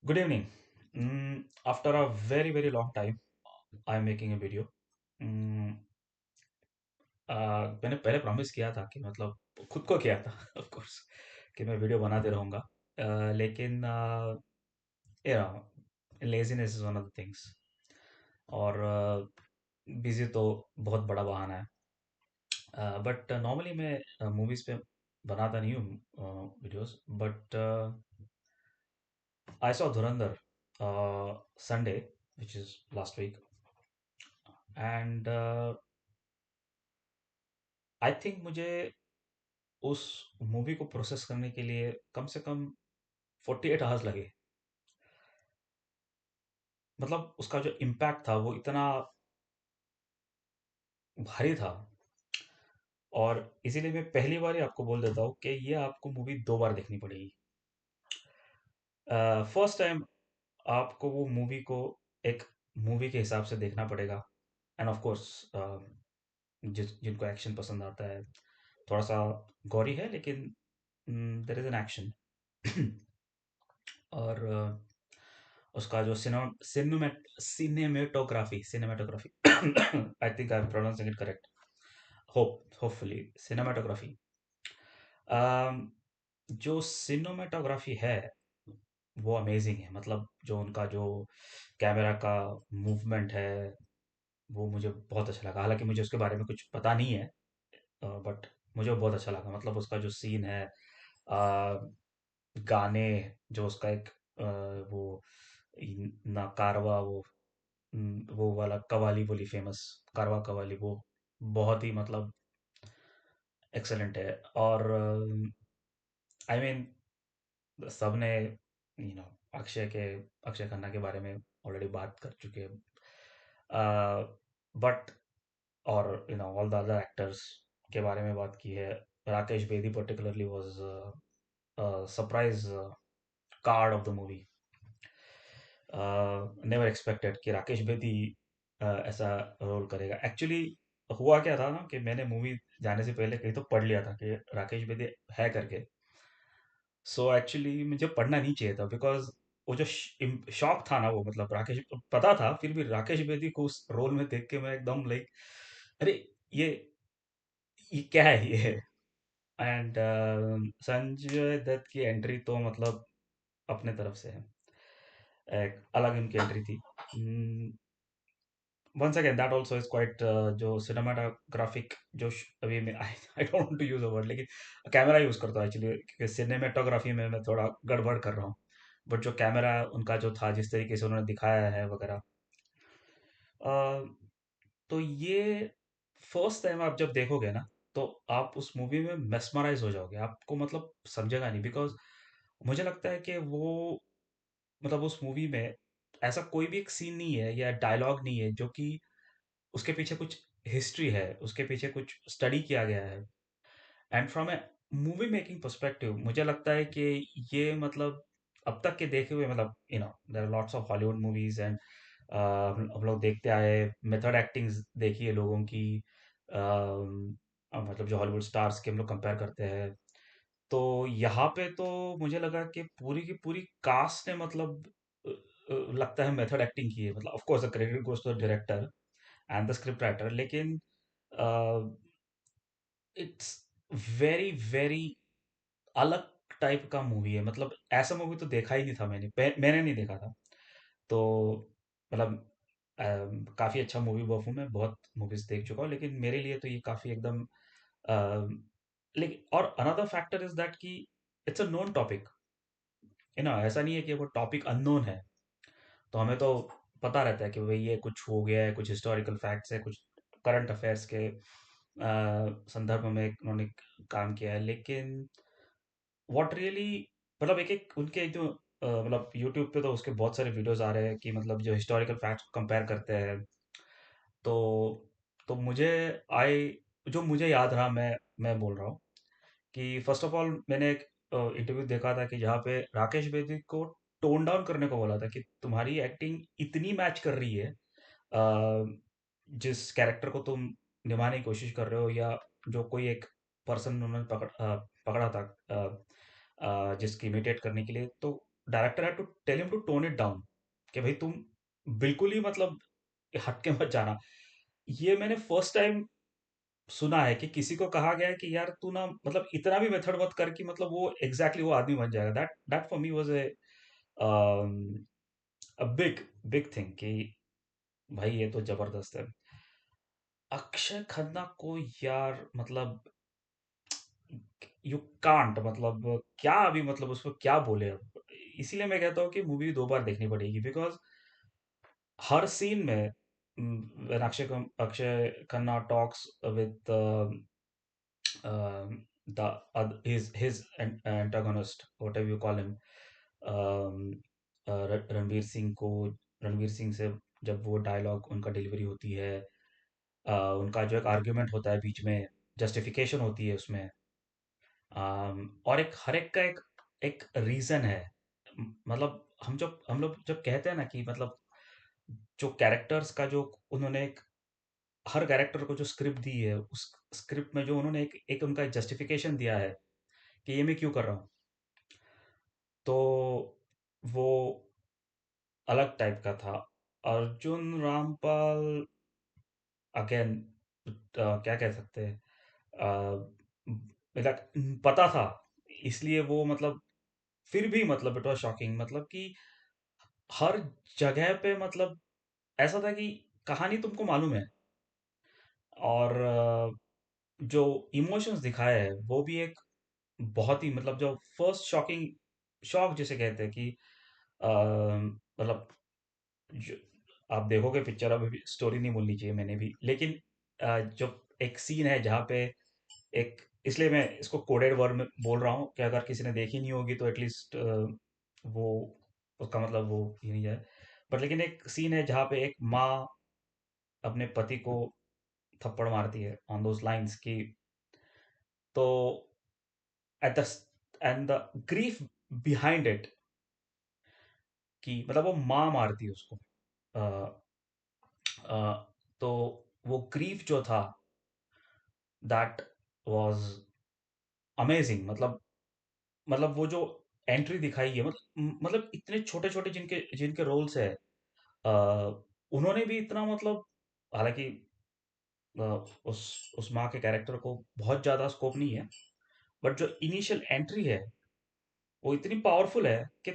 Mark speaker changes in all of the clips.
Speaker 1: Good evening. After a very very long time, I'm making a video. Mm, मैंने पहले promise किया था कि मतलब खुद को किया था ऑफ कोर्स कि मैं वीडियो बनाते रहूँगा। लेकिन या laziness is one of the things और बिजी तो बहुत बड़ा बहाना है। बट नॉर्मली मैं मूवीज पे बनाता नहीं हूँ videos but I saw Dhurandhar Sunday which is last week and I think मुझे उस मूवी को प्रोसेस करने के लिए कम से कम 48 आवर्स लगे। मतलब उसका जो इम्पैक्ट था वो इतना भारी था और इसीलिए मैं पहली बार ही आपको बोल देता हूँ कि ये आपको मूवी दो बार देखनी पड़ेगी। फर्स्ट टाइम आपको वो मूवी को एक मूवी के हिसाब से देखना पड़ेगा एंड ऑफ कोर्स जिनको एक्शन पसंद आता है, थोड़ा सा गौरी है लेकिन देयर इज एन एक्शन और उसका जो cinematography I think I am pronouncing it correct, hopefully cinematography, जो सिनेमेटोग्राफी है वो अमेजिंग है। मतलब जो उनका जो कैमरा का मूवमेंट है वो मुझे बहुत अच्छा लगा। हालांकि मुझे उसके बारे में कुछ पता नहीं है बट मुझे वो बहुत अच्छा लगा। मतलब उसका जो सीन है, अ, गाने, जो उसका एक वो ना कारवा, वो वाला कवाली बोली, फेमस कारवा कवाली, वो बहुत ही मतलब एक्सेलेंट है। और आई मीन सबने अक्षय खन्ना के बारे में ऑलरेडी बात कर चुके हैं बट और ऑल द अदर एक्टर्स के बारे में बात की है। Rakesh Bedi particularly was surprise card of the movie. Never expected कि राकेश बेदी ऐसा रोल करेगा। एक्चुअली हुआ क्या था ना कि मैंने मूवी जाने से पहले कहीं तो पढ़ लिया था कि राकेश बेदी है करके। सो एक्चुअली मुझे पढ़ना नहीं चाहिए था बिकॉज वो जो शौक था ना, वो मतलब राकेश पता था, फिर भी राकेश बेदी को उस रोल में देख के मैं एकदम लाइक, अरे ये ये क्या है ये। एंड संजय दत्त की एंट्री तो मतलब अपने तरफ से है, एक अलग इनकी एंट्री थी। Once again that also is quite जो सिनेमाटोग्राफिक जो अभी मैं I don't want to use a word, लेकिन कैमरा यूज करता हूँ एक्चुअली, क्योंकि सिनेमेटोग्राफी में मैं थोड़ा गड़बड़ कर रहा हूँ। बट जो कैमरा उनका जो था, जिस तरीके से उन्होंने दिखाया है वगैरह, अ, तो ये फर्स्ट टाइम आप जब देखोगे ना तो आप उस मूवी में मेस्मराइज हो जाओगे। आपको मतलब समझेगा नहीं बिकॉज मुझे लगता है कि वो मतलब उस मूवी में ऐसा कोई भी एक सीन नहीं है या डायलॉग नहीं है जो कि उसके पीछे कुछ हिस्ट्री है, उसके पीछे कुछ स्टडी किया गया है। And from A movie making perspective मुझे लगता है कि ये मतलब अब तक के देखे हुए, मतलब there are lots of Hollywood movies and हम लोग देखते आए, मेथड एक्टिंग्स देखी है लोगों की, मतलब जो हॉलीवुड स्टार्स के हम लोग कंपेयर करते हैं। तो यहाँ पे तो मुझे लगा कि पूरी की पूरी कास्ट ने मतलब लगता है मेथड एक्टिंग की है। मतलब of course the credit goes to the director and the script writer, लेकिन इट्स वेरी वेरी अलग टाइप का मूवी है। मतलब ऐसा मूवी तो देखा ही नहीं था मैंने, मैंने नहीं देखा था। तो मतलब काफी अच्छा मूवी बफ हूँ मैं, बहुत मूवीज देख चुका हूँ, लेकिन मेरे लिए तो ये काफी एकदम लेकिन और अनदर फैक्टर इज दैट कि इट्स अ नोन टॉपिक, है ना। ऐसा नहीं है कि वो टॉपिक अननोन है। तो हमें तो पता रहता है कि भाई ये कुछ हो गया है, कुछ हिस्टोरिकल फैक्ट्स है, कुछ करंट अफेयर्स के संदर्भ में उन्होंने काम किया है। लेकिन व्हाट रियली, मतलब एक एक उनके जो मतलब यूट्यूब पे तो उसके बहुत सारे वीडियोस आ रहे हैं कि मतलब जो हिस्टोरिकल फैक्ट्स कंपेयर करते हैं। तो मुझे आई जो मुझे याद रहा, मैं बोल रहा हूँ कि फर्स्ट ऑफ ऑल मैंने एक इंटरव्यू देखा था कि जहाँ पे राकेश बेदी को टोन डाउन करने को बोला था कि तुम्हारी एक्टिंग इतनी मैच कर रही है जिस कैरेक्टर को तुम निभाने की कोशिश कर रहे हो, या जो कोई एक पर्सन उन्होंने पकड़ा था जिसकी इमिटेट करने के लिए। तो director had to tell him to tone it down, कि भाई तुम बिल्कुल ही मतलब हटके मत जाना। ये मैंने फर्स्ट टाइम सुना है कि किसी को कहा गया है कि यार तू ना मतलब इतना भी मेथड मत कर कि मतलब वो एग्जैक्टली वो आदमी बन जाएगा। That that for me was a a big big thing कि भाई ये तो जबरदस्त है। अक्षय खन्ना को यार मतलब यू कांट मतलब क्या अभी मतलब उसको क्या बोले अब। इसीलिए मैं कहता हूँ कि मूवी दो बार देखनी पड़ेगी, बिकॉज हर सीन में when Akshay Khanna talks with his antagonist, whatever you call him, um, Ranveer Singh को, रणवीर सिंह से जब वो डायलॉग उनका डिलीवरी होती है, उनका जो एक आर्ग्यूमेंट होता है बीच में, जस्टिफिकेशन होती है उसमें, और एक हर एक का एक एक रीजन है। मतलब हम लोग जब कहते हैं ना कि मतलब जो कैरेक्टर्स का जो उन्होंने एक हर कैरेक्टर को जो स्क्रिप्ट दी है, उस स्क्रिप्ट में जो उन्होंने एक एक उनका जस्टिफिकेशन दिया है कि ये मैं क्यों कर रहा हूँ, तो वो अलग टाइप का था। अर्जुन रामपाल अगेन क्या कह सकते हैं, मतलब पता था, इसलिए वो मतलब फिर भी मतलब इट वाज शॉकिंग, मतलब कि हर जगह पे मतलब ऐसा था कि कहानी तुमको मालूम है, और जो इमोशंस दिखाए हैं वो भी एक बहुत ही मतलब जो फर्स्ट शॉकिंग शॉक जिसे कहते हैं कि मतलब जो आप देखोगे पिक्चर, अभी स्टोरी नहीं बोलनी चाहिए मैंने भी, लेकिन जो एक सीन है जहाँ पे एक, इसलिए मैं इसको कोडेड वर्ड में बोल रहा हूँ कि अगर किसी ने देखी नहीं होगी तो एटलीस्ट वो उसका मतलब वो ये नहीं जाए। बट लेकिन एक सीन है जहाँ पे एक माँ अपने पति को थप्पड़ मारती है ऑन दोज लाइंस की, तो at the end the grief behind it, कि मतलब वो माँ मारती है उसको, अ, अ, तो वो ग्रीफ जो था, दैट वाज अमेजिंग। मतलब वो जो एंट्री दिखाई है, मतलब इतने छोटे छोटे जिनके जिनके रोल्स है, अ, उन्होंने भी इतना मतलब, हालांकि अ, उस माँ के कैरेक्टर को बहुत ज्यादा स्कोप नहीं है, बट जो इनिशियल एंट्री है वो इतनी पावरफुल है कि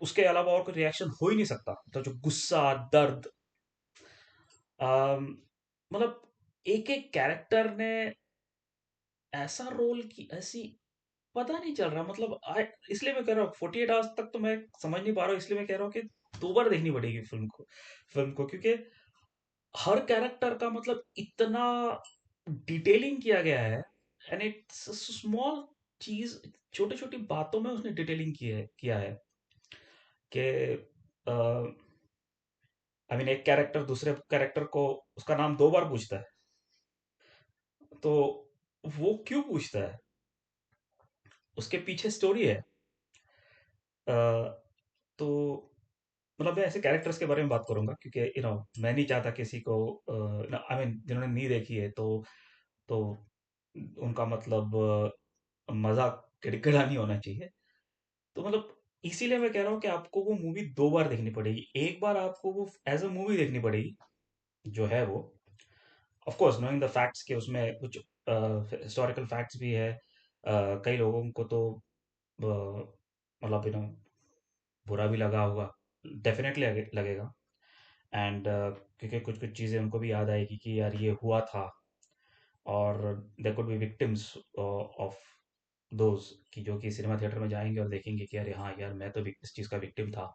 Speaker 1: उसके अलावा और कोई रिएक्शन हो ही नहीं सकता। तो जो गुस्सा, दर्द, मतलब एक एक कैरेक्टर ने ऐसा रोल की ऐसी, पता नहीं चल रहा मतलब इसलिए मैं कह रहा हूँ 48 आवर्स तक तो मैं समझ नहीं पा रहा हूँ, इसलिए मैं कह रहा हूँ कि दो बार देखनी पड़ेगी फिल्म को, क्योंकि हर कैरेक्टर का मतलब इतना डिटेलिंग किया गया है, एंड इट्स स्मॉल चीज, छोटी छोटी बातों में उसने डिटेलिंग किया है कि आई मीन एक कैरेक्टर दूसरे कैरेक्टर को उसका नाम दो बार पूछता है, तो वो क्यों पूछता है, उसके पीछे स्टोरी है। अ, तो मतलब मैं ऐसे कैरेक्टर्स के बारे में बात करूंगा, क्योंकि मैं नहीं चाहता किसी को, आई मीन जिन्होंने नहीं देखी है तो उनका मतलब मजाक किरकिरा नहीं होना चाहिए। तो मतलब इसीलिए मैं कह रहा हूँ कि आपको वो मूवी दो बार देखनी पड़ेगी। एक बार आपको वो एज अ मूवी देखनी पड़ेगी, जो है वो of course knowing the facts के उसमें कुछ हिस्टोरिकल फैक्ट्स भी है। कई लोगों को तो मतलब बुरा भी लगा होगा, डेफिनेटली लगेगा। एंड क्योंकि कुछ कुछ चीज़ें उनको भी याद आएगी कि यार ये हुआ था, और there could be victims of those, कि जो कि सिनेमा थिएटर में जाएंगे और देखेंगे कि अरे हाँ यार मैं तो भी इस चीज़ का विक्टिम था,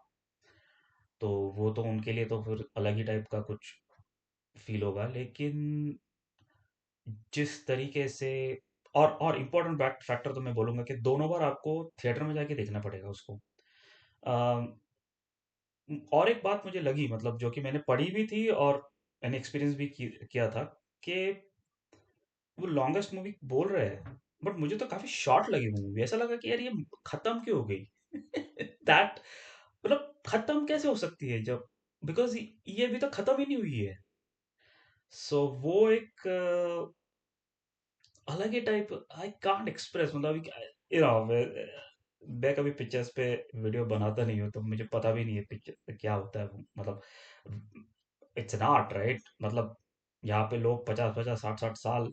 Speaker 1: तो वो तो उनके लिए तो फिर अलग ही टाइप का कुछ फील होगा। लेकिन जिस तरीके से, और इम्पोर्टेंट फैक्टर तो मैं बोलूँगा कि दोनों बार आपको थिएटर में जाके देखना पड़ेगा उसको। अम, और एक बात मुझे लगी, मतलब जो कि मैंने पढ़ी भी थी और मैंने एक्सपीरियंस भी किया था, कि वो लॉन्गेस्ट मूवी बोल रहे हैं, बट मुझे तो काफी शॉर्ट लगी वो मूवी। ऐसा लगा कि यार ये खत्म क्यों हो गई। दैट मतलब खत्म कैसे हो सकती है जब, बिकॉज ये अभी तक खत्म ही नहीं हुई है। सो वो एक अलग ही टाइप, आई कांट एक्सप्रेस मतलब, यू नो मैं कभी पिक्चर्स पे वीडियो बनाता नहीं हूँ, तो मुझे पता भी नहीं है पिक्चर क्या होता है वो, मतलब इट्स एन आर्ट, राइट? मतलब यहाँ पे लोग 50-50 60-60 साल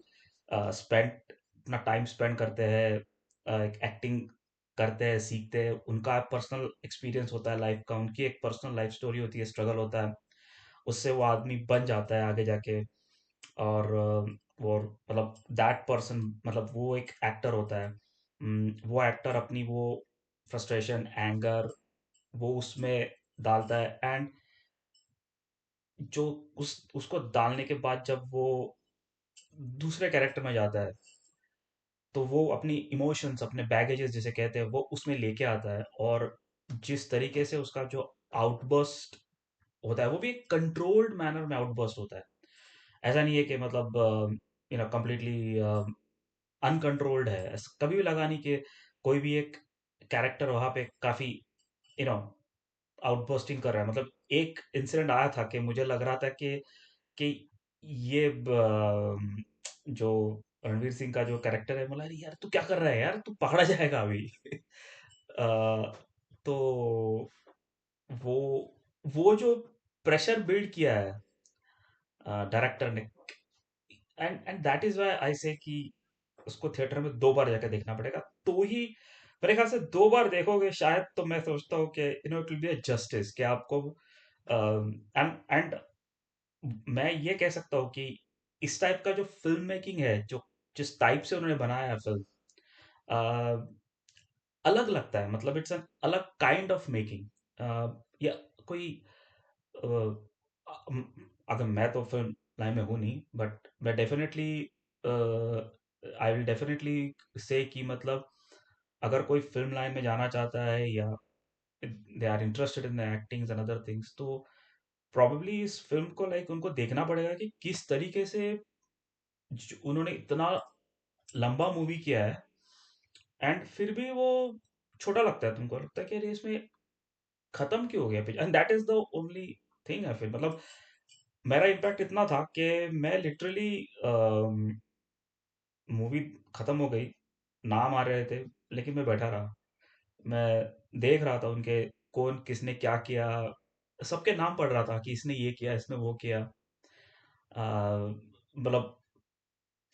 Speaker 1: स्पेंड अपना टाइम स्पेंड करते हैं, एक्टिंग करते हैं, सीखते हैं, उनका पर्सनल एक्सपीरियंस होता है लाइफ का, उनकी एक पर्सनल लाइफ स्टोरी होती है, स्ट्रगल होता है, उससे वो आदमी बन जाता है आगे जाके। और वो मतलब दैट पर्सन, मतलब वो एक एक्टर होता है। वो एक्टर अपनी वो फ्रस्ट्रेशन, एंगर, वो उसमें डालता है, एंड जो उस उसको डालने के बाद जब वो दूसरे कैरेक्टर में जाता है, तो वो अपनी इमोशंस, अपने बैगेजेस जिसे कहते हैं, वो उसमें लेके आता है। और जिस तरीके से उसका जो आउटबर्स्ट होता है, वो भी एक कंट्रोल्ड मैनर में आउटबर्स्ट होता है। ऐसा नहीं है कि मतलब कम्प्लीटली अनकंट्रोल्ड है। कभी भी लगा नहीं कि कोई भी एक कैरेक्टर वहां पे काफी यू नो आउटबर्स्टिंग कर रहा है। मतलब एक इंसिडेंट आया था कि मुझे लग रहा था कि ये जो रणवीर सिंह का जो कैरेक्टर है, बोला, "अरे यार तू क्या कर रहा है यार, तू पकड़ा जाएगा अभी।" अ, तो वो वो जो प्रेशर बिल्ड किया है डायरेक्टर ने, and that is why I से कि उसको थिएटर में 2 बार जाके देखना पड़ेगा, तो ही मेरे ख्याल से 2 बार देखोगे शायद, तो मैं सोचता हूँ कि it will be a justice कि आपको एंड मैं ये कह सकता हूँ कि इस टाइप का जो फ़िल्म मेकिंग है, जो जिस टाइप से उन्होंने बनाया है फ़िल्म, अ, अलग लगता है। मतलब इट्स एन अलग काइंड ऑफ मेकिंग। या कोई अ, अम, अगर मैं तो फ़िल्म लाइन में हूँ नहीं, बट मैं डेफ़िनेटली आई विल डेफ़िनेटली से कि मतलब अगर कोई फ़िल्म लाइन में जाना चाहता है, या they are interested in the actings and other things, तो प्रोबेबली इस फ़िल्म को लाइक उनको देखना पड़ेगा कि किस तरीके से उन्होंने इतना लंबा मूवी किया है, एंड फिर भी वो छोटा लगता है। तुमको लगता है कि अरे इसमें खत्म क्यों हो गया picture, and that is the only thing है। फिर मतलब मेरा इम्पैक्ट इतना था कि मैं लिटरली मूवी खत्म हो गई, नाम आ रहे थे, लेकिन मैं बैठा रहा, मैं देख रहा था उनके कौन किसने क्या किया, सबके नाम पढ़ रहा था कि इसने ये किया, इसने वो किया। मतलब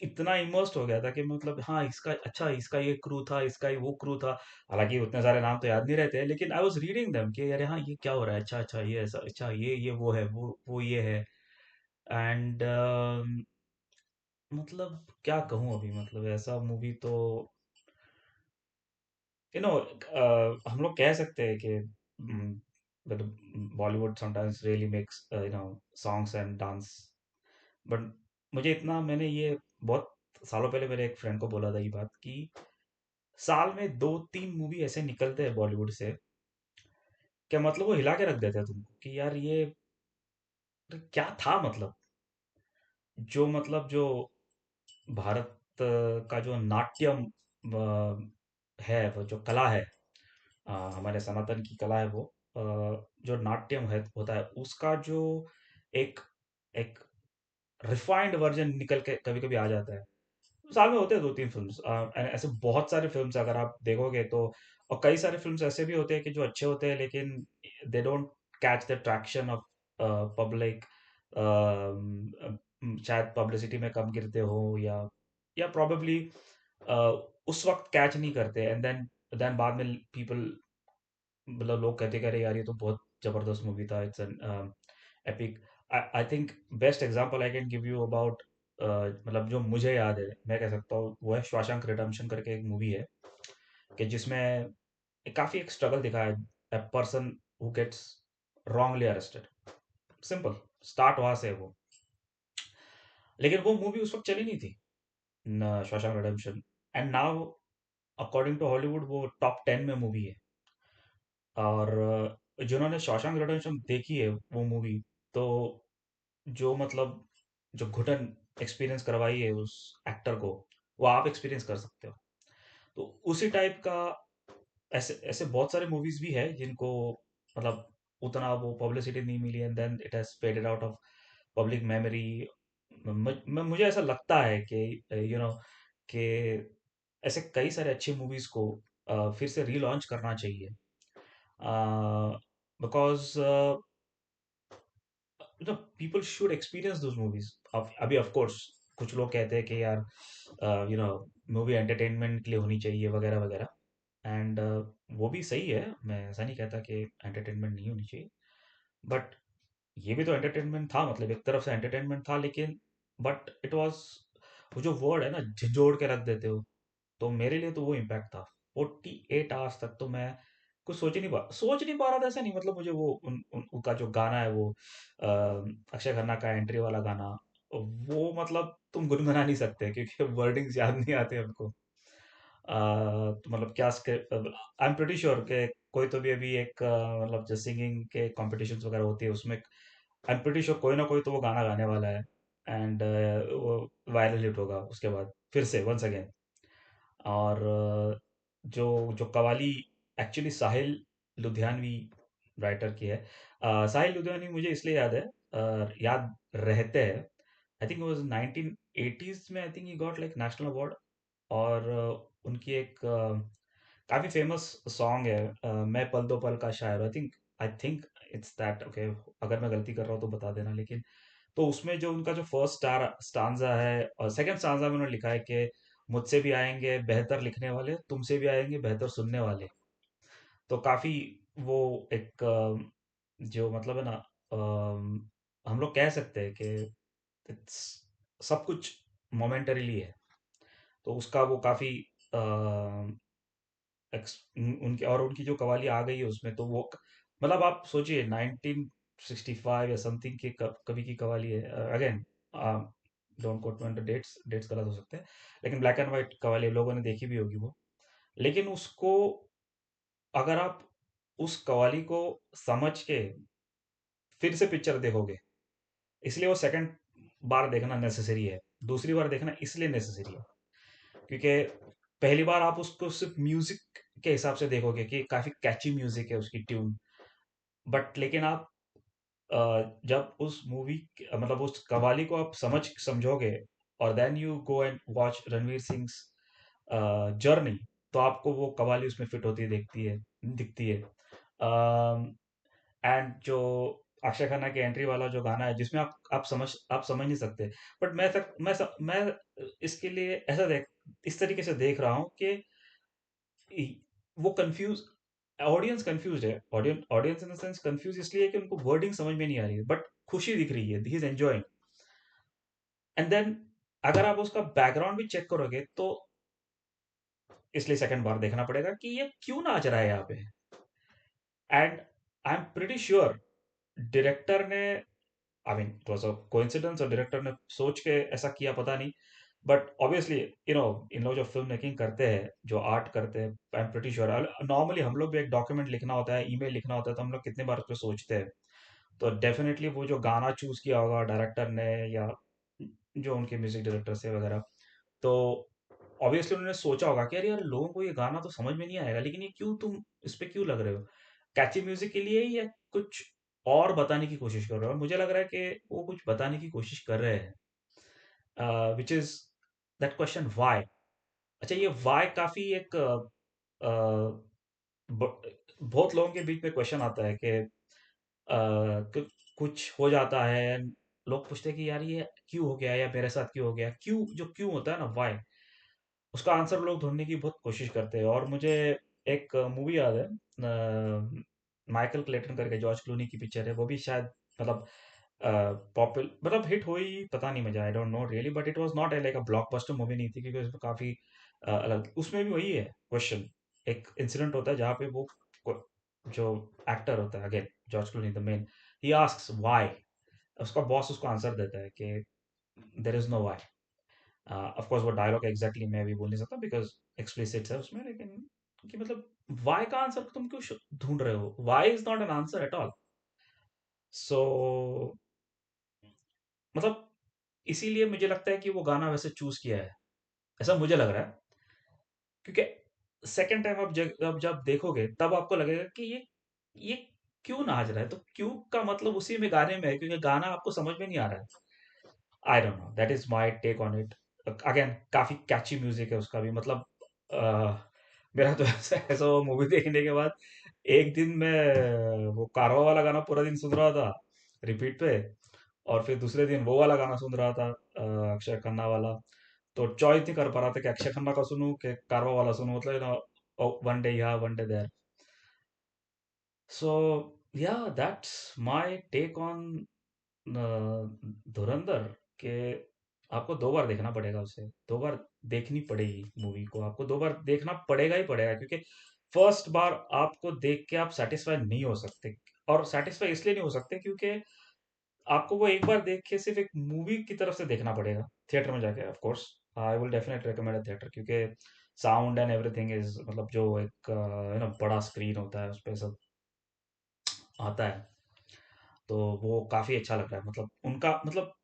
Speaker 1: इतना इमर्स्ड हो गया था कि मतलब हाँ, इसका अच्छा, इसका ये क्रू था, इसका ये वो क्रू था। हालांकि उतने सारे नाम तो याद नहीं रहते हैं, लेकिन आई वाज रीडिंग देम कि अरे हाँ, ये क्या हो रहा है, अच्छा अच्छा ये ऐसा, अच्छा ये वो है, वो ये है। एंड मतलब क्या कहूँ अभी, मतलब ऐसा मूवी तो यू नो हम लोग कह सकते हैं कि Bollywood sometimes really makes songs and dance, but मुझे इतना, मैंने ये बहुत सालों पहले मेरे एक फ्रेंड को बोला था ये बात कि साल में 2-3 मूवी ऐसे निकलते हैं बॉलीवुड से, क्या मतलब वो हिला के रख देते हैं तुमको कि यार ये क्या था, मतलब जो भारत का जो नाट्यम है, वो जो कला है, हमारे सनातन की कला है, वो जो नाट्यम है होता है, उसका जो एक एक रिफाइंड वर्जन निकल के कभी कभी आ जाता है। साल में होते हैं 2-3 फिल्म्स, ऐसे बहुत सारे फिल्म्स अगर आप देखोगे तो। और कई सारे फिल्म्स ऐसे भी होते हैं कि जो अच्छे होते हैं, लेकिन they don't catch the traction of public. शायद पब्लिसिटी में कम गिरते हो, या प्रोबेबली उस वक्त कैच नहीं करते, एंड देन देन बाद में पीपल, मतलब लोग कहते करे यार ये तो बहुत जबरदस्त मूवी था, it's an epic. I think best example I can give you about, मतलब जो मुझे याद है, मैं कह सकता हूँ, वो है श्वाशांक रिडेम्पशन करके एक मूवी है, कि जिसमें काफी एक स्ट्रगल दिखाया है, a person who gets wrongly arrested, simple, start वहां से है वो। लेकिन वो मूवी उस वक्त चली नहीं थी, Shawshank redemption, and now according to Hollywood वो टॉप 10 में मूवी है। और जिन्होंने शॉशैंक रिडेम्पशन देखी है वो मूवी, तो जो मतलब जो घुटन एक्सपीरियंस करवाई है उस एक्टर को, वो आप एक्सपीरियंस कर सकते हो। तो उसी टाइप का ऐसे ऐसे बहुत सारे मूवीज भी है जिनको मतलब उतना वो पब्लिसिटी नहीं मिली, and then it has faded out of public memory. मुझे ऐसा लगता है कि कि ऐसे कई सारे अच्छे मूवीज को फिर से रीलॉन्च करना चाहिए, because people should experience those movies. अभी ऑफ कोर्स कुछ लोग कहते हैं कि यार मूवी एंटरटेनमेंट के लिए होनी चाहिए वगैरह वगैरह, एंड वो भी सही है, मैं ऐसा नहीं कहता कि एंटरटेनमेंट नहीं होनी चाहिए, बट ये भी तो एंटरटेनमेंट था, मतलब एक तरफ से एंटरटेनमेंट था, लेकिन बट इट वाज, वो जो वर्ड है ना झिझोड़ के रख देते हो, तो मेरे लिए तो वो इम्पैक्ट था। 48 आवर्स तक तो मैं कुछ सोच नहीं पा रहा था, ऐसा नहीं, मतलब मुझे वो उनका जो गाना है वो अक्षय खन्ना का एंट्री वाला गाना, वो मतलब तुम गुनगुना नहीं सकते क्योंकि वर्डिंग्स याद नहीं आते हमको। तो मतलब क्या, आई एम प्रीटी श्योर कि कोई तो भी अभी एक मतलब जो सिंगिंग के कॉम्पिटिशन्स वगैरह होती है उसमें, आई एम प्रीटी श्योर कोई ना कोई तो वो गाना गाने वाला है, एंड वो वायरल हिट होगा उसके बाद फिर से वंस अगेन। और जो जो कवाली एक्चुअली साहिल लुधियानवी राइटर की है। साहिल लुधियानवी मुझे इसलिए याद है, याद रहते हैं, आई थिंक वाज 1980s में, I think he got like national award. और उनकी एक काफी फेमस सॉन्ग है, मैं पल दो पल का शायर, I think it's that, okay, अगर मैं गलती कर रहा हूँ तो बता देना, लेकिन तो उसमें जो उनका जो फर्स्ट स्टांजा है और सेकंड स्टांजा में उन्होंने लिखा है कि मुझसे भी आएंगे बेहतर लिखने वाले, तुमसे भी आएंगे बेहतर सुनने वाले। तो काफी वो एक जो मतलब है ना, हम लोग कह सकते हैं कि it's, सब कुछ मोमेंटरीली है, तो उसका वो काफी उनकी और उनकी जो कवाली आ गई है उसमें, तो वो मतलब आप सोचिए 1965 या समथिंग की कभी की कवाली है, again don't quote me on the dates, dates गलत हो सकते हैं, लेकिन ब्लैक एंड व्हाइट कवाली लोगों ने देखी भी होगी वो। लेकिन उसको अगर आप उस कवाली को समझ के फिर से पिक्चर देखोगे, इसलिए वो सेकंड बार देखना नेसेसरी है, दूसरी बार देखना इसलिए नेसेसरी है क्योंकि पहली बार आप उसको सिर्फ म्यूजिक के हिसाब से देखोगे कि काफी कैची म्यूजिक है उसकी ट्यून, बट लेकिन आप जब उस मूवी मतलब उस कवाली को आप समझोगे और then you go and watch Ranveer Singh journey, तो आपको वो कवाली उसमें फिट होती दिखती है। एंड जो अक्षय खन्ना की एंट्री वाला जो गाना है जिसमें आप समझ नहीं सकते, बट मैं इसके लिए ऐसा देख इस तरीके से देख रहा हूँ कि वो कंफ्यूज, ऑडियंस कंफ्यूज है, audience in the sense confuse इसलिए कि उनको वर्डिंग समझ में नहीं आ रही है, बट खुशी दिख रही है, he is enjoying. And then अगर आप उसका बैकग्राउंड भी चेक करोगे तो इसलिए सेकंड बार देखना पड़ेगा कि ये क्यों नाच रहा है यहाँ पे। And I am pretty sure director ने, I mean it was a coincidence और डायरेक्टर ने सोच के ऐसा किया पता नहीं, बट ऑब्वियसली इन लोग जो फिल्म मेकिंग करते हैं, जो आर्ट करते हैं, I am pretty sure normally हम लोग भी एक डॉक्यूमेंट लिखना होता है, ईमेल लिखना होता है, तो हम लोग कितने बार उस पर सोचते हैं। तो डेफिनेटली वो जो गाना चूज किया होगा डायरेक्टर ने या जो उनके म्यूजिक डायरेक्टर से वगैरह, तो ऑब्वियसली उन्होंने सोचा होगा कि यार यार लोगों को ये गाना तो समझ में नहीं आएगा, लेकिन ये क्यों तुम इस पे क्यों लग रहे हो, कैची म्यूजिक के लिए या कुछ और बताने की कोशिश कर रहे हो। और मुझे लग रहा है कि वो कुछ बताने की कोशिश कर रहे हैं, which is that question why. अच्छा, ये व्हाई काफी एक बहुत लोगों के बीच में क्वेश्चन आता है कि कुछ हो जाता है, लोग पूछते हैं कि यार ये क्यों हो गया या मेरे साथ क्यों हो गया, क्यों जो क्यों होता है ना व्हाई, उसका आंसर लोग ढूंढने की बहुत कोशिश करते हैं। और मुझे एक मूवी याद है, माइकल क्लेटन करके, जॉर्ज क्लूनी की पिक्चर है, वो भी शायद मतलब पॉपुलर मतलब हिट हुई, पता नहीं मुझे, आई don't no really, but it was not like a blockbuster movie नहीं थी क्योंकि उसमें काफी अलग, उसमें भी वही है क्वेश्चन, एक इंसिडेंट होता है जहाँ पे वो जो एक्टर होता है, again George Clooney the man, he asks why, उसका बॉस उसको आंसर देता है कि there is no why. Of course वो डायलॉग एग्जैक्टली मैं भी बोल नहीं सकता बिकॉज एक्सप्लिसिट है उसमें, लेकिन कि मतलब व्हाई का आंसर तुम क्यों ढूंढ रहे हो, why is not an answer at all. So मतलब इसीलिए मुझे लगता है कि वो गाना वैसे चूज किया है, ऐसा मुझे लग रहा है, क्योंकि सेकंड टाइम आप जब देखोगे तब आपको लगेगा कि ये क्यों नाच रहा है, तो क्यों का मतलब उसी में गाने में है, क्योंकि गाना आपको समझ में नहीं आ रहा है। I don't know, that is my take on it. Again काफी कैची म्यूजिक है उसका भी, मतलब मेरा तो ऐसा ऐसा वो मूवी देखने के बाद एक दिन मैं वो कारवा वाला गाना पूरा दिन सुन रहा था रिपीट पे, और फिर दूसरे दिन वो वाला गाना सुन रहा था, अक्षय खन्ना वाला। तो चॉइस नहीं कर पा रहा था कि अक्षय खन्ना का सुनूं कि कारवा वाला सुनूं, मतलब ना, वन डे यहाँ वन डे देयर। सो या दैट्स माय टेक ऑन धुरंधर, के आपको दो बार देखना पड़ेगा उसे, दो बार देखनी पड़ेगी मूवी को, आपको दो बार देखना पड़ेगा ही पड़ेगा, क्योंकि फर्स्ट बार आपको देख के आप सेटिस्फाई नहीं हो सकते। और सेटिस्फाई इसलिए नहीं हो सकते क्योंकि आपको वो एक बार देख के सिर्फ एक मूवी की तरफ से देखना पड़ेगा, थिएटर में जाके। Of course I will definitely recommend theatre, क्योंकि साउंड एंड एवरीथिंग इज, मतलब जो एक बड़ा स्क्रीन होता है उस पे सब आता है, तो वो काफी अच्छा लगता है। मतलब उनका मतलब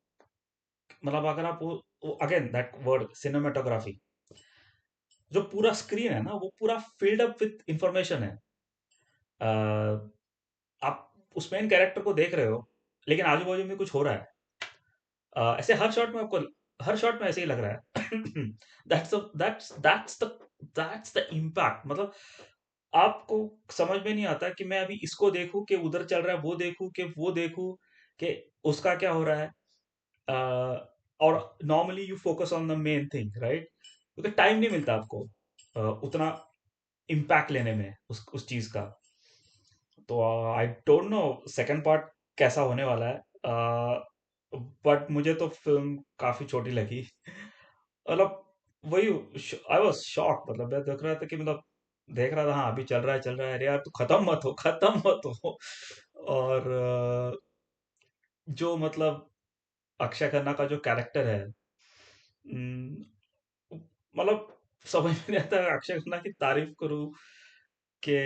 Speaker 1: अगर आप वो अगेन दैट वर्ड सिनेमेटोग्राफी, जो पूरा स्क्रीन है ना वो पूरा फिल्ड अप विथ इंफॉर्मेशन है। अ, आप उस मेन कैरेक्टर को देख रहे हो, लेकिन आजू बाजू में कुछ हो रहा है। ऐसे हर शॉट में आपको, हर शॉट में ऐसे ही लग रहा है। That's the impact. मतलब आपको समझ में नहीं आता कि मैं अभी इसको देखूं कि उधर चल रहा है, वो देखूं कि वो देखूं कि उसका क्या हो रहा है। और normally you focus on the main thing, right, क्योंकि टाइम नहीं मिलता आपको उतना इम्पैक्ट लेने में उस चीज का। तो आई डोंट नो सेकंड पार्ट कैसा होने वाला है, बट मुझे तो फिल्म काफी छोटी लगी। मतलब वही, आई वाज शॉक, मतलब मैं देख रहा था कि मतलब देख रहा था, हाँ अभी चल रहा है, अरे यार तू खत्म मत हो, खत्म मत हो। और जो मतलब अक्षय खन्ना का जो कैरेक्टर है, हम्म, मतलब समझ में नहीं आता अक्षय खन्ना की तारीफ करूं कि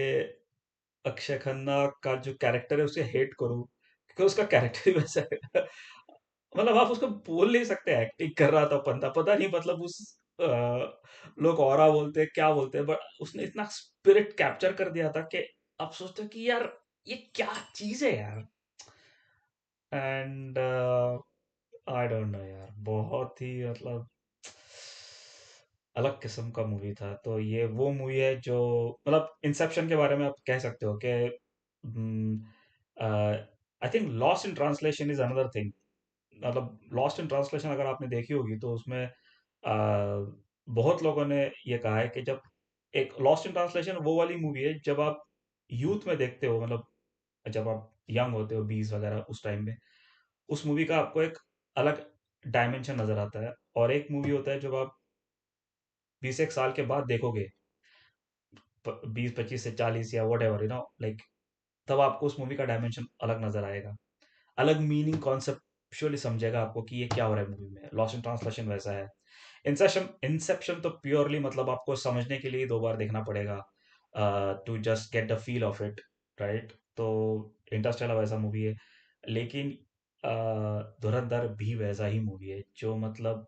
Speaker 1: अक्षय खन्ना का जो कैरेक्टर है उसे हेट करूं, क्योंकि उसका कैरेक्टर ही वैसा है। मतलब आप उसको बोल नहीं सकते एक्टिंग कर रहा था बंदा, पता नहीं मतलब उस अ, लोग ऑरा बोलते हैं क्या बोलते हैं, बट उसने इतना स्पिरिट कैप्चर कर दिया था कि आप सोचते हो कि यार ये क्या चीज है यार। एंड आई डोंट नो यार, बहुत ही मतलब अलग किस्म का मूवी था। तो ये वो मूवी है जो, मतलब इंसेप्शन के बारे में आप कह सकते हो कि I think lost in translation is another thing. मतलब लॉस्ट इन ट्रांसलेशन अगर आपने देखी होगी तो उसमें बहुत लोगों ने ये कहा है कि जब एक लॉस्ट इन ट्रांसलेशन वो वाली मूवी है जब आप यूथ में देखते हो, मतलब जब आप यंग होते हो 20 वगैरह उस टाइम में, उस मूवी का आपको एक अलग डायमेंशन नजर आता है। और एक मूवी होता है जब आप 20 एक साल के बाद देखोगे, 20 25 से 40 या वट एवर लाइक, तब आपको उस मूवी का डायमेंशन अलग नजर आएगा, अलग मीनिंग कॉन्सेप्चुअली समझेगा आपको कि ये क्या हो रहा है मूवी में। लॉस्ट इन ट्रांसलेशन वैसा है। इंसेप्शन इंसेप्शन तो प्योरली मतलब आपको समझने के लिए दो बार देखना पड़ेगा, to just get the feel of it, right. तो इंटरस्टेलर वैसा मूवी है, लेकिन धुरंधर भी वैसा ही मूवी है जो मतलब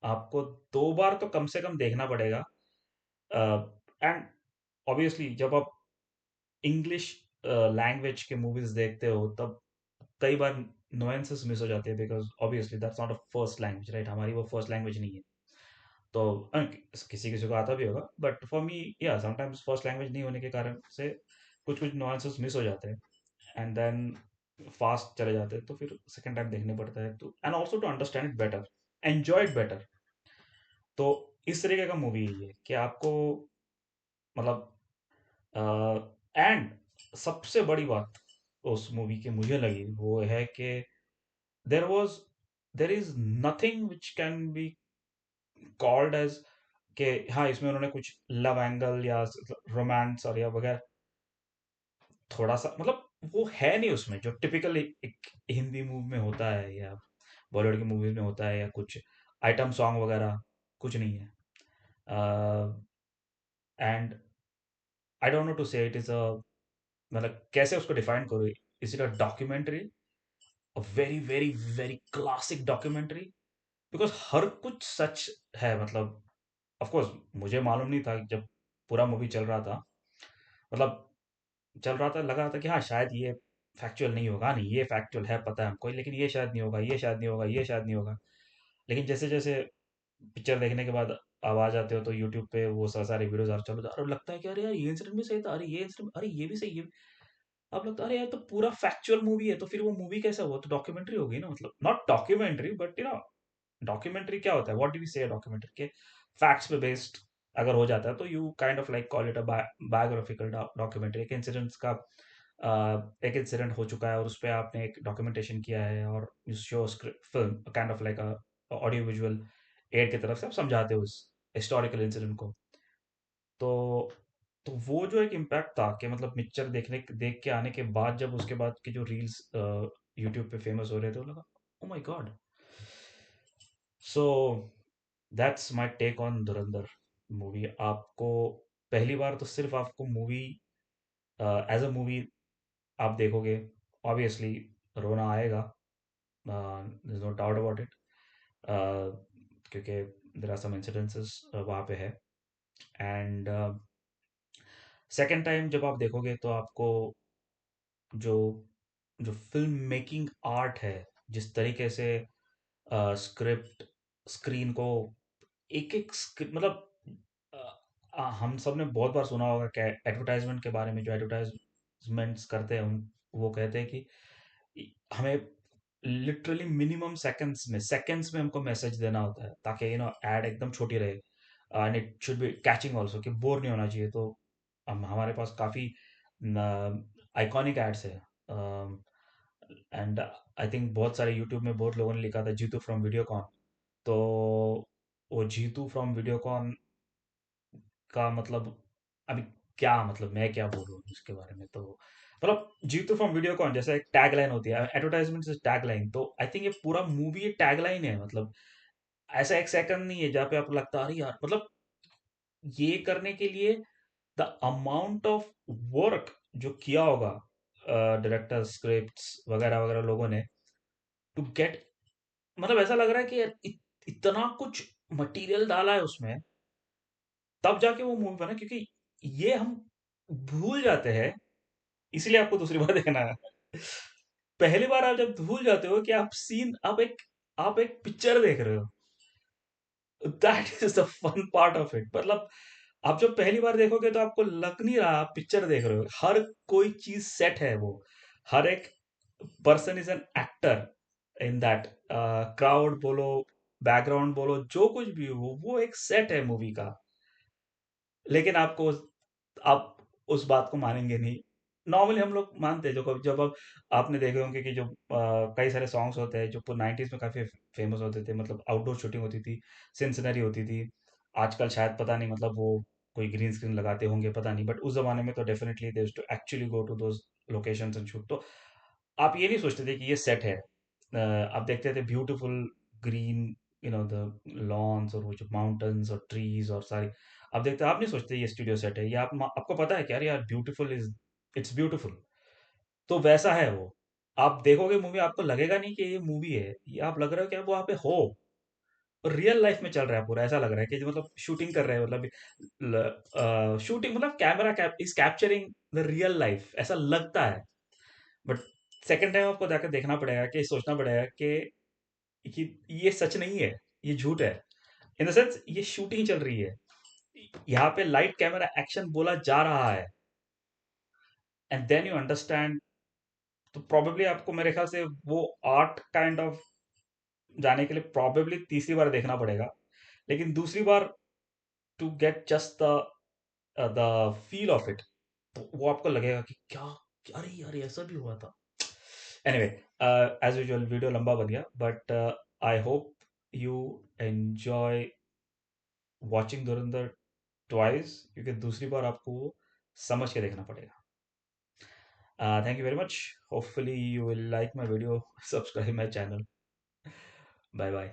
Speaker 1: आपको दो बार तो कम से कम देखना पड़ेगा। एंड ऑब्वियसली जब आप इंग्लिश लैंग्वेज के मूवीज देखते हो तब कई बार नुएंसेस मिस हो जाते हैं, because obviously that's not a first language, right, हमारी वो फर्स्ट लैंग्वेज नहीं है। तो किसी किसी को आता भी होगा, बट फॉर मी या समटाइम्स फर्स्ट लैंग्वेज नहीं होने के कारण से कुछ कुछ नुएंसेस मिस हो जाते हैं, एंड देन फास्ट चले जाते हैं, तो फिर सेकंड टाइम देखने पड़ता है, तो and also to understand it better, enjoy it better. तो इस तरीके का मूवी है ये कि आपको मतलब, एंड सबसे बड़ी बात उस मूवी की मुझे लगी वो है कि there was there is nothing which can be called as कि हाँ इसमें उन्होंने कुछ लव एंगल या रोमांस और या वगैरह थोड़ा सा मतलब वो है नहीं उसमें, जो टिपिकल एक हिंदी मूवी में होता है या बॉलीवुड की मूवीज में होता है, या कुछ आइटम सॉन्ग वगैरह कुछ नहीं है। And I don't know to say it is a, मतलब कैसे उसको डिफाइन करूँ, is it a documentary, a very very very classic documentary, because हर कुछ सच है। मतलब ऑफ कोर्स मुझे मालूम नहीं था जब पूरा मूवी चल रहा था, मतलब चल रहा था लग रहा था कि हाँ शायद ये फैक्चुअल नहीं होगा, नहीं ये फैक्चुअल है पता है हमको, लेकिन ये शायद नहीं होगा, ये शायद नहीं होगा, ये शायद नहीं होगा। लेकिन जैसे जैसे पिक्चर देखने के बाद अब आ जाते हो तो यूट्यूब पे वो सारे वीडियोस आ चलो और लगता है कि अरे यार ये इंसिडेंट भी सही था, अरे ये इंसिडेंट, अरे ये भी सही, ये अब लगता है अरे यार तो पूरा फैक्चुअल मूवी है, तो फिर वो मूवी कैसा हुआ, तो डॉक्यूमेंट्री होगी ना, मतलब नॉट डॉक्यूमेंट्री बट डॉक्यूमेंट्री क्या होता है, व्हाट डू वी से डॉक्यूमेंट्री के फैक्ट्स पे बेस्ड अगर हो जाता है तो you kind of like call it a biographical documentary. एक इंसिडेंट्स का एक इंसिडेंट हो चुका है और उस पर आपने एक डॉक्यूमेंटेशन किया है और show film kind of like audio visual add की तरफ से आप समझाते हो उस हिस्टोरिकल इंसिडेंट को। तो वो जो एक इम्पैक्ट था कि मतलब पिक्चर देख के आने के बाद जब उसके बाद की जो रील्स यूट्यूब पे फेमस हो रहे थे वो लगा oh my God. So that's my take on Dhurandhar movie. आपको पहली बार तो सिर्फ आपको मूवी एज अ मूवी आप देखोगे, ऑब्वियसली रोना आएगा, नो डाउट अबाउट इट, क्योंकि देर आर सम इंसिडेंसेस वहाँ पे है। एंड सेकेंड टाइम जब आप देखोगे तो आपको जो जो फिल्म मेकिंग आर्ट है, जिस तरीके से स्क्रिप्ट स्क्रीन को एक एक मतलब हम सब ने बहुत बार सुना होगा कि एडवर्टाइजमेंट के बारे में, जो एडवर्टाइजमेंट्स करते हैं वो कहते हैं कि हमें लिटरली मिनिमम सेकंड्स में हमको मैसेज देना होता है ताकि एड एकदम छोटी रहे and it should be catching also, कि बोर नहीं होना चाहिए। तो हम हमारे पास काफ़ी आइकॉनिक एड्स है एंड आई थिंक बहुत सारे यूट्यूब में बहुत लोगों ने लिखा था जीतू फ्रॉम वीडियोकॉन। तो वो जीतू फ्रॉम वीडियोकॉन का मतलब अभी क्या, मतलब मैं क्या बोलूँ उसके बारे में, तो मतलब जीतू फ्रॉम वीडियोकॉन जैसे एक टैग लाइन होती है एडवर्टाइजमेंट से, टैग लाइन, तो आई थिंक ये पूरा मूवी एक टैग लाइन है। मतलब ऐसा एक सेकंड नहीं है जहाँ पे आपको लगता है अरे यार, मतलब ये करने के लिए द अमाउंट ऑफ वर्क जो किया होगा डायरेक्टर, स्क्रिप्ट्स वगैरह वगैरह लोगों ने टू गेट, मतलब ऐसा लग रहा है कि यार इतना कुछ मटेरियल डाला है उसमें तब जाके वो मूवी बना, क्योंकि ये हम भूल जाते हैं, इसलिए आपको दूसरी बार देखना है। पहली बार आप जब भूल जाते हो कि आप एक पिक्चर देख रहे हो, that is the fun part of it. मतलब आप जब पहली बार देखोगे तो आपको लग नहीं रहा आप पिक्चर देख रहे हो, हर कोई चीज सेट है वो, हर एक person is an actor in that, crowd बोलो, बैकग्राउंड बोलो, जो कुछ भी हो वो एक सेट है मूवी का। लेकिन आप उस बात को मानेंगे नहीं। नॉर्मली हम लोग मानते हैं, जो कभी जब अब आपने देखे होंगे कि जो कई सारे सॉन्ग्स होते हैं जो 90s में काफी फेमस होते थे, मतलब आउटडोर शूटिंग होती थी, सिनसिनरी होती थी। आजकल शायद पता नहीं, मतलब वो कोई ग्रीन स्क्रीन लगाते होंगे पता नहीं, बट उस जमाने में तो definitely they used to actually go to those locations and shoot. तो आप ये नहीं सोचते थे कि ये सेट है। आप देखते थे ब्यूटीफुल ग्रीन, द लॉन्स और वो जो माउंटेन्स और ट्रीज और सारी, आप नहीं सोचते ये स्टूडियो सेट है, ये आपको पता है कि यार ब्यूटीफुल इज, इट्स ब्यूटीफुल। तो वैसा है वो। आप देखोगे मूवी, आपको लगेगा नहीं कि ये मूवी है, ये आप लग रहा है कि आप वहां पे हो, और रियल लाइफ में चल रहा है पूरा, ऐसा लग रहा है कि जो मतलब शूटिंग कर रहे हैं, मतलब शूटिंग, मतलब camera is capturing the real life, ऐसा लगता है। बट सेकेंड टाइम आपको जाकर देखना पड़ेगा, कि सोचना पड़ेगा कि ये सच नहीं है, ये झूठ है। इन द सेंस ये शूटिंग चल रही है, यहाँ पे लाइट कैमरा एक्शन बोला जा रहा है, एंड देन यू अंडरस्टैंड। तो प्रोबेबली आपको मेरे ख्याल से वो आर्ट काइंड ऑफ जाने के लिए प्रोबेबली तीसरी बार देखना पड़ेगा। लेकिन दूसरी बार to get just the feel of it, तो वो आपको लगेगा कि क्या, अरे यार ऐसा भी हुआ था। एनीवे, एज यूजुअल वीडियो लंबा बन गया, but I hope you enjoy watching Dhurandhar twice, क्योंकि दूसरी बार आपको वो समझ के देखना पड़ेगा। Thank you very much. Hopefully you will like my video, subscribe my channel. Bye bye.